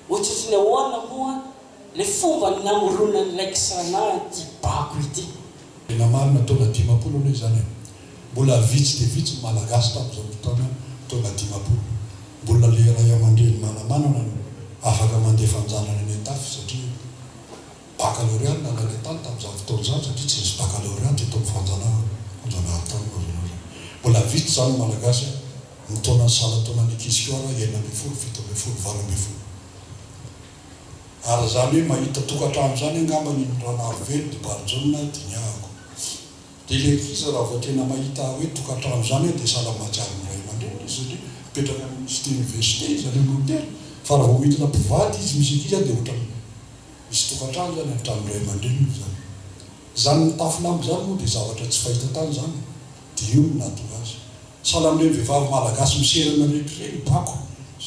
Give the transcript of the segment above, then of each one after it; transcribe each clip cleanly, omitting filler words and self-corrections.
ohatsy ny ahoana moa le fomba namorona nylaiksana ty bako ity namarina tonga 10 aloha zany mbola vitsy de vitsy malagasy tam'izao fotoana tonga 10 mbola le ray aman-dreny manamanana afaka mandeha fanjanana ny antafy satria baccalauréat nalale tany tam'izao fotoana zany satria tsy nisy baccalauréat eto amin'ny fanjanahantany mbola vitsy zany malagasy mitona ny salatona ny kisikora 9 ary zany hoe mahita tokatrano zany angamba ny ranavelo de barzona diniako de le kiza raha vao tena mahita hoe tokatrano zany de salamatsiary miray aman-dreny izy satria mipetraka amin'ny université izy any hôtel fa raha vao hitana mpivady izy misy kiza de ohatra misy tokatrano zany amin'ny trano miray aman-dreny zany nitafilambo zany moa de zavatra tsy fahita tany zany de io natonga azy sahala amin'ireny vehivavy malagasy miserana rehetrareny bako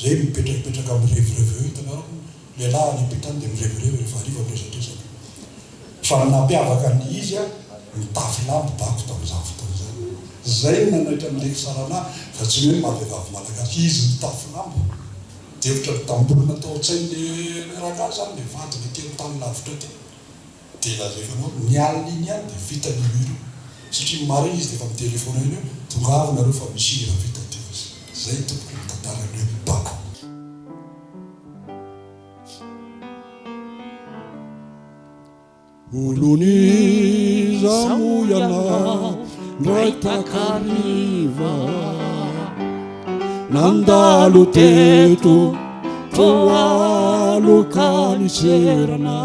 zay mipetrakipetraka amin'ny revirevy eo hitanareo lehilahy any ampitany de mirevirevy rehefa hariva miresadresaka fa nampiavaka ny izy a mitafilambo bako tam'izany fotoana zany zay nanaitra mileky sarana fa tsy hoe mahavehivavy malagasy izy mitafilambo de ohatra tambolona tao an-tsainy le ragazy zany le vady le telo tany lavitra ty de lazefanao nialina iny any de vita ny miro satria mare izy de efa mitelefona iny eo tonga avy nareo fa misy hira vita ty zay tompoko ny tantarany hoe bako olony zamoyana ndray takariva nandalo teto toalokany serana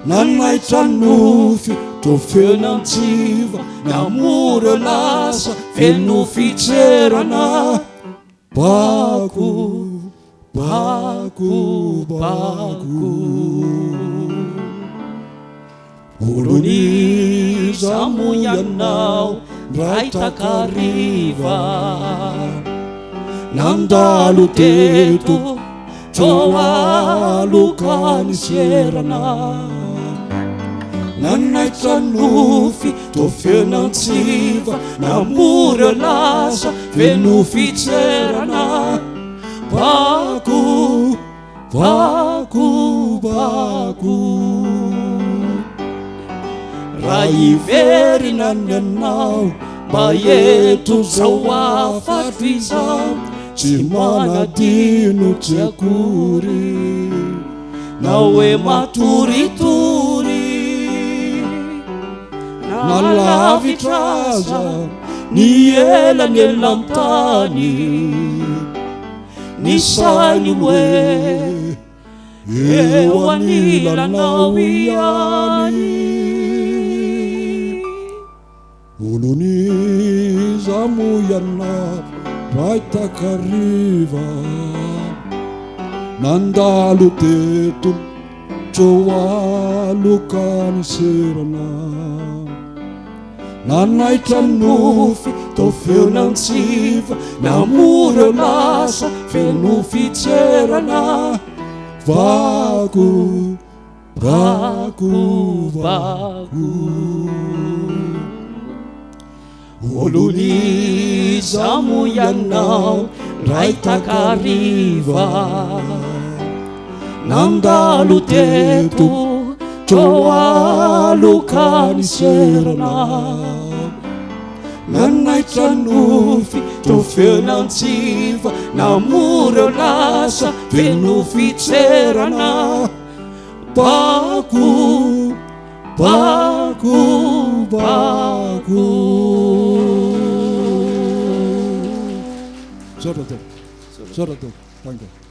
nanaitra nofy to fenantsiva namoro lasa feno fitserana bako bako bako olony zamoyanao ndray takariva nandalo teto toalokany serana nanaitra nofy to fenantsiva namoro lasa feno fitserana bako bako bako raha iverina ny anao mba eto zao afatro izao tsy manadino tsy akory na hoe matoritory na lavitraza ny elany elantany ny sainy hoe eo anilanao ihany olony zamoyana ndray takariva nandalo teto toalokany serana nanaitra nofy to feonantsiva namoro lasa feno fitserana bako bako bako olony zamoyanao ndray takariva nandalo teto toalokany serana nanaitra nofy to feonantsiva namoro lasa feno fitserana bako bako bako Sorry, thank you.